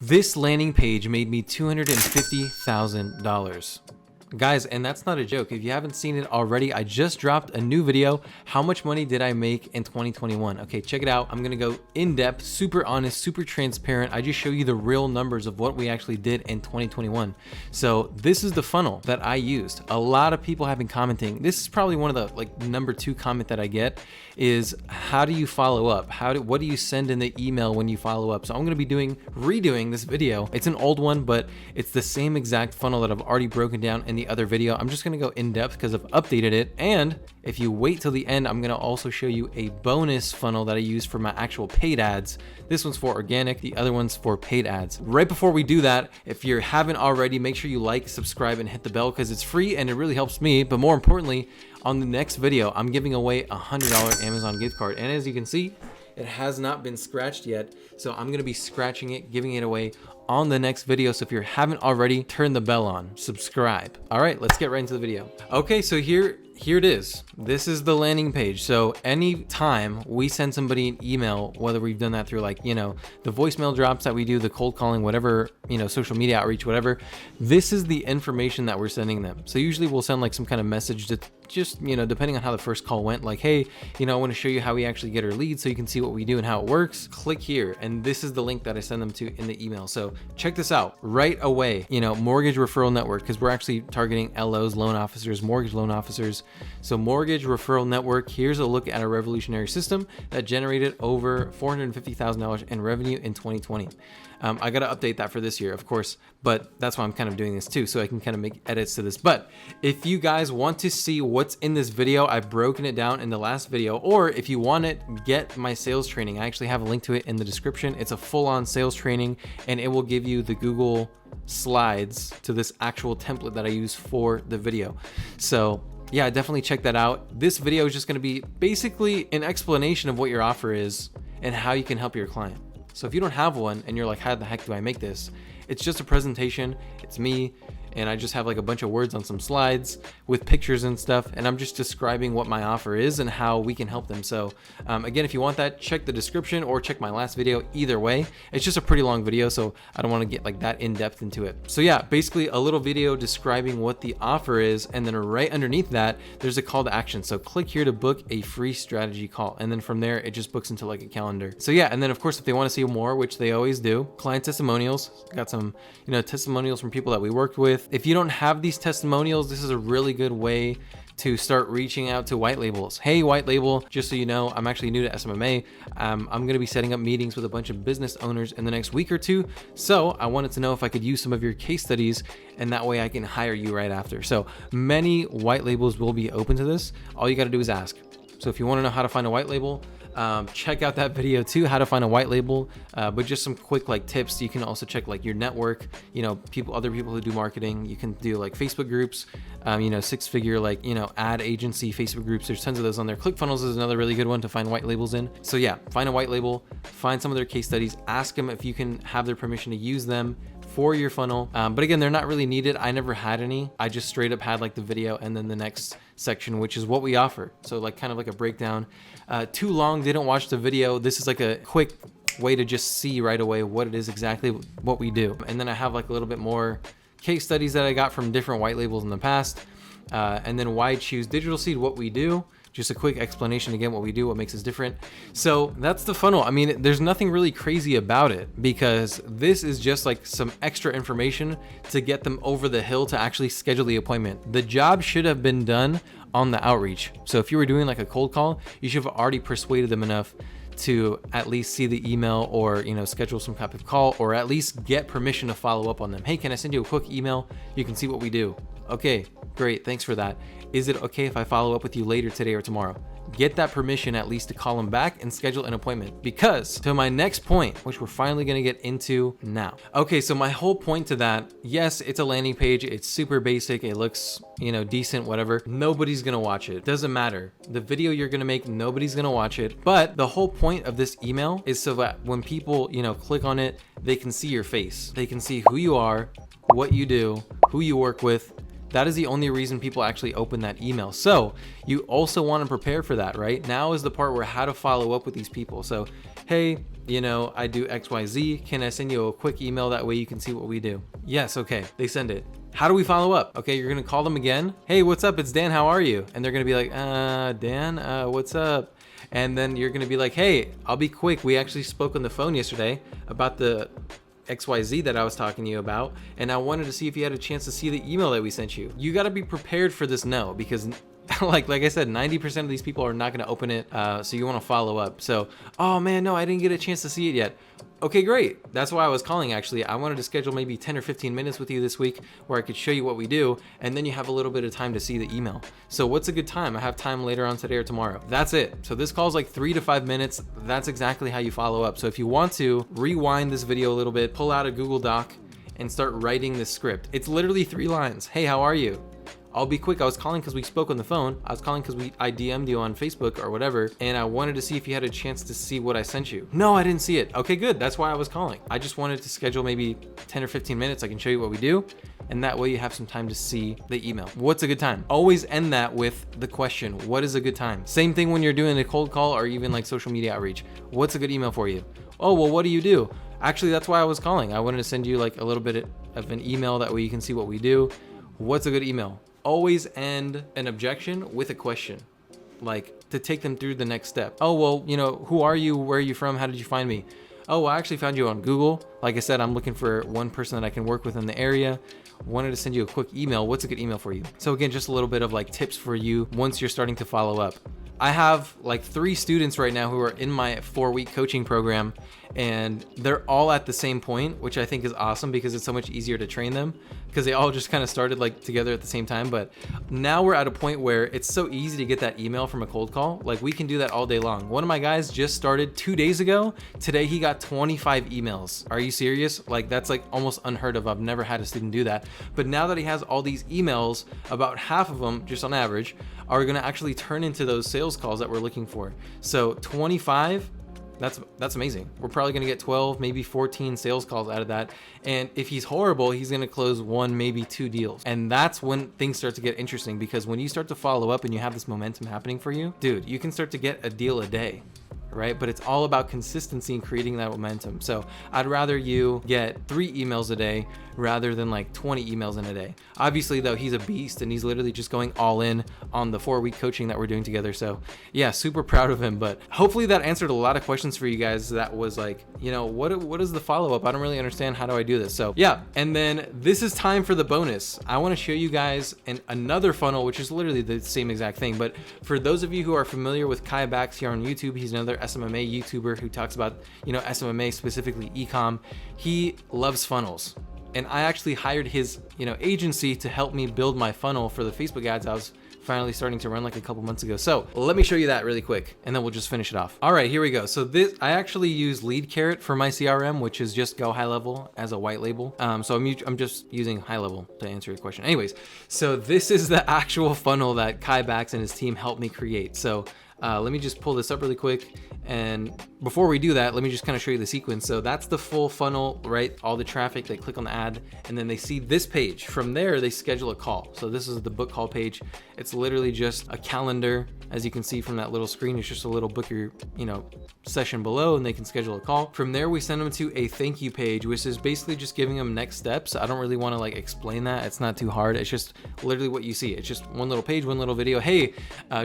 This landing page made me $250,000. Guys, and that's not a joke. If you haven't seen it already, I just dropped a new video. How much money did I make in 2021? Okay, check it out. I'm gonna go in depth, super honest, super transparent. I just show you the real numbers of what we actually did in 2021. So this is the funnel that I used. A lot of people have been commenting. This is probably one of the number 2 comment that I get is, how do you follow up? What do you send in the email when you follow up? So I'm gonna be redoing this video. It's an old one, but it's the same exact funnel that I've already broken down in the other video. I'm just gonna go in depth because I've updated it. And if you wait till the end, I'm gonna also show you a bonus funnel that I use for my actual paid ads. This one's for organic, the other one's for paid ads. Right before we do that, if you haven't already, make sure you like, subscribe, and hit the bell because it's free and it really helps me. But more importantly, on the next video, I'm giving away a $100 Amazon gift card. And as you can see, it has not been scratched yet. So I'm gonna be scratching it, giving it away on the next video. So if you haven't already, turn the bell on, subscribe. All right, let's get right into the video. Okay, so here it is. This is the landing page. So anytime we send somebody an email, whether we've done that through the voicemail drops that we do, the cold calling, whatever, social media outreach, whatever, this is the information that we're sending them. So usually we'll send some kind of message to just, depending on how the first call went, hey, I want to show you how we actually get our leads so you can see what we do and how it works. Click here. And this is the link that I send them to in the email. So check this out right away. Mortgage referral network, because we're actually targeting LOs, loan officers, mortgage loan officers. So mortgage referral network, here's a look at a revolutionary system that generated over $450,000 in revenue in 2020. I got to update that for this year, of course, but that's why I'm kind of doing this too, so I can kind of make edits to this. But if you guys want to see what's in this video, I've broken it down in the last video, or if you want it, get my sales training. I actually have a link to it in the description. It's a full-on sales training, and it will give you the Google slides to this actual template that I use for the video. So yeah, definitely check that out. This video is just going to be basically an explanation of what your offer is and how you can help your client. So if you don't have one and you're like, how the heck do I make this? It's just a presentation. It's me. And I just have a bunch of words on some slides with pictures and stuff. And I'm just describing what my offer is and how we can help them. So again, if you want that, check the description or check my last video. Either way, it's just a pretty long video, so I don't want to get that in depth into it. So yeah, basically a little video describing what the offer is. And then right underneath that, there's a call to action. So click here to book a free strategy call. And then from there, it just books into a calendar. So yeah, and then of course, if they want to see more, which they always do, client testimonials, got some, testimonials from people that we worked with. If you don't have these testimonials, this is a really good way to start reaching out to white labels. Hey, white label, just so you know, I'm actually new to SMMA. I'm going to be setting up meetings with a bunch of business owners in the next week or two. So I wanted to know if I could use some of your case studies, and that way I can hire you right after. So many white labels will be open to this. All you got to do is ask. So if you want to know how to find a white label, check out that video too, how to find a white label. But just some quick tips. You can also check your network, other people who do marketing. You can do Facebook groups, 6-figure ad agency Facebook groups. There's tons of those on there. ClickFunnels is another really good one to find white labels in. So yeah, find a white label, find some of their case studies, ask them if you can have their permission to use them for your funnel. But again, they're not really needed. I never had any. I just straight up had the video and then the next section, which is what we offer. So kind of a breakdown. Too long, didn't watch the video. This is a quick way to just see right away what it is exactly what we do. And then I have a little bit more case studies that I got from different white labels in the past. And then why choose Digital Seed, what we do. Just a quick explanation again, what we do, what makes us different. So that's the funnel. I mean, there's nothing really crazy about it because this is just some extra information to get them over the hill to actually schedule the appointment. The job should have been done on the outreach. So if you were doing a cold call, you should have already persuaded them enough to at least see the email or, schedule some type of call or at least get permission to follow up on them. Hey, can I send you a quick email? You can see what we do. Okay, great. Thanks for that. Is it okay if I follow up with you later today or tomorrow? Get that permission at least to call them back and schedule an appointment. Because to my next point, which we're finally going to get into now. Okay, so my whole point to that, yes, it's a landing page. It's super basic. It looks, decent, whatever. Nobody's going to watch it. Doesn't matter. The video you're going to make, nobody's going to watch it. But the whole point of this email is so that when people, click on it, they can see your face. They can see who you are, what you do, who you work with. That is the only reason people actually open that email. So you also want to prepare for that, right? Now is the part where how to follow up with these people. So hey, you know, I do XYZ. Can I send you a quick email? That way you can see what we do. Yes, okay, they send it. How do we follow up? Okay, you're gonna call them again. Hey, what's up? It's Dan, how are you? And they're gonna be like, Dan, what's up? And then you're gonna be like, hey, I'll be quick. We actually spoke on the phone yesterday about the XYZ that I was talking to you about, and I wanted to see if you had a chance to see the email that we sent you. You gotta be prepared for this no, because like I said, 90% of these people are not going to open it, so you want to follow up. So, oh man, no, I didn't get a chance to see it yet. Okay, great. That's why I was calling, actually. I wanted to schedule maybe 10 or 15 minutes with you this week where I could show you what we do, and then you have a little bit of time to see the email. So what's a good time? I have time later on today or tomorrow. That's it. So this call is like 3 to 5 minutes. That's exactly how you follow up. So if you want to rewind this video a little bit, pull out a Google Doc and start writing this script. It's literally 3 lines. Hey, how are you? I'll be quick. I was calling because we spoke on the phone. I was calling because I DM'd you on Facebook or whatever, and I wanted to see if you had a chance to see what I sent you. No, I didn't see it. Okay, good. That's why I was calling. I just wanted to schedule maybe 10 or 15 minutes. I can show you what we do, and that way you have some time to see the email. What's a good time? Always end that with the question, what is a good time? Same thing when you're doing a cold call or even like social media outreach. What's a good email for you? Oh, well, what do you do? Actually, that's why I was calling. I wanted to send you like a little bit of an email. That way you can see what we do. What's a good email? Always end an objection with a question, like to take them through the next step. Oh, well, you know, who are you? Where are you from? How did you find me? Oh, well, I actually found you on Google. Like I said, I'm looking for one person that I can work with in the area. Wanted to send you a quick email. What's a good email for you? So again, just a little bit of like tips for you once you're starting to follow up. I have like 3 students right now who are in my 4-week coaching program, and they're all at the same point, which I think is awesome because it's so much easier to train them because they all just kind of started like together at the same time. But now we're at a point where it's so easy to get that email from a cold call. Like we can do that all day long. One of my guys just started 2 days ago. Today he got 25 emails. Are you serious? Like that's like almost unheard of. I've never had a student do that. But now that he has all these emails, about half of them, just on average, are going to actually turn into those sales calls that we're looking for. So 25, that's amazing. We're probably going to get 12, maybe 14 sales calls out of that. And if he's horrible, he's going to close 1, maybe 2 deals. And that's when things start to get interesting, because when you start to follow up and you have this momentum happening for you, dude, you can start to get a deal a day. Right? But it's all about consistency and creating that momentum. So I'd rather you get 3 emails a day rather than like 20 emails in a day. Obviously though, he's a beast and he's literally just going all in on the 4-week coaching that we're doing together. So yeah, super proud of him. But hopefully that answered a lot of questions for you guys. That was like, you know, what is the follow-up? I don't really understand. How do I do this? So yeah, and then this is time for the bonus. I want to show you guys another funnel, which is literally the same exact thing. But for those of you who are familiar with Kai Bax here on YouTube, he's another SMMA YouTuber who talks about, you know, SMMA, specifically ecom. He loves funnels. And I actually hired his, you know, agency to help me build my funnel for the Facebook ads I was finally starting to run like a couple months ago. So let me show you that really quick and then we'll just finish it off. All right, here we go. So this, I actually use Lead Carrot for my CRM, which is just Go High Level as a white label. So I'm just using High Level to answer your question. Anyways, so this is the actual funnel that Kai Bax and his team helped me create. So let me just pull this up really quick. And before we do that, let me just kind of show you the sequence. So that's the full funnel, right? All the traffic, they click on the ad and then they see this page. From there, they schedule a call. So this is the book call page. It's literally just a calendar. As you can see from that little screen, it's just a little book your, you know, session below and they can schedule a call. From there, we send them to a thank you page, which is basically just giving them next steps. I don't really want to like explain that. It's not too hard. It's just literally what you see. It's just one little page, one little video. Hey,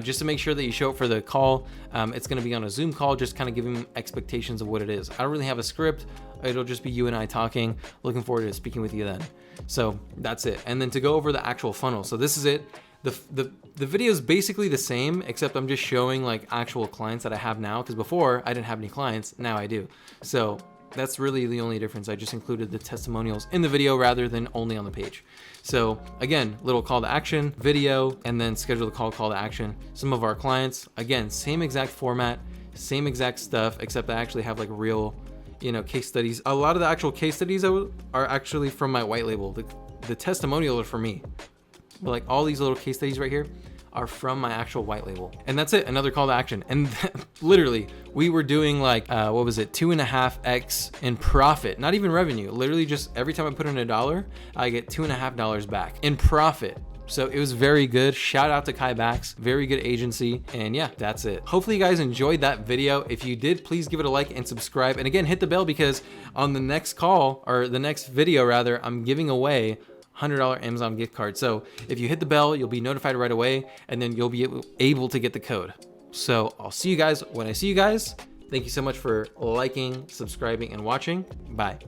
just to make sure that you show up for the call, it's going to be on a Zoom call. Just kind of giving them expectations of what it is. I don't really have a script. It'll just be you and I talking. Looking forward to speaking with you then. So that's it. And then to go over the actual funnel. So this is it. The video is basically the same, except I'm just showing like actual clients that I have now, because before I didn't have any clients, now I do. So that's really the only difference. I just included the testimonials in the video rather than only on the page. So again, little call to action, video, and then schedule the call to action. Some of our clients, again, same exact format, same exact stuff, except I actually have like real, you know, case studies. A lot of the actual case studies are actually from my white label. The testimonials are for me. But like all these little case studies right here are from my actual white label. And that's it, another call to action. And literally, we were doing like, what was it, 2.5x in profit, not even revenue. Literally just every time I put in $1, I get $2.5 back in profit. So it was very good. Shout out to Kai Bax, very good agency. And yeah, that's it. Hopefully you guys enjoyed that video. If you did, please give it a like and subscribe. And again, hit the bell because on the next call, or the next video rather, I'm giving away $100 Amazon gift card. So if you hit the bell, you'll be notified right away, and then you'll be able to get the code. So I'll see you guys when I see you guys. Thank you so much for liking, subscribing, and watching. Bye.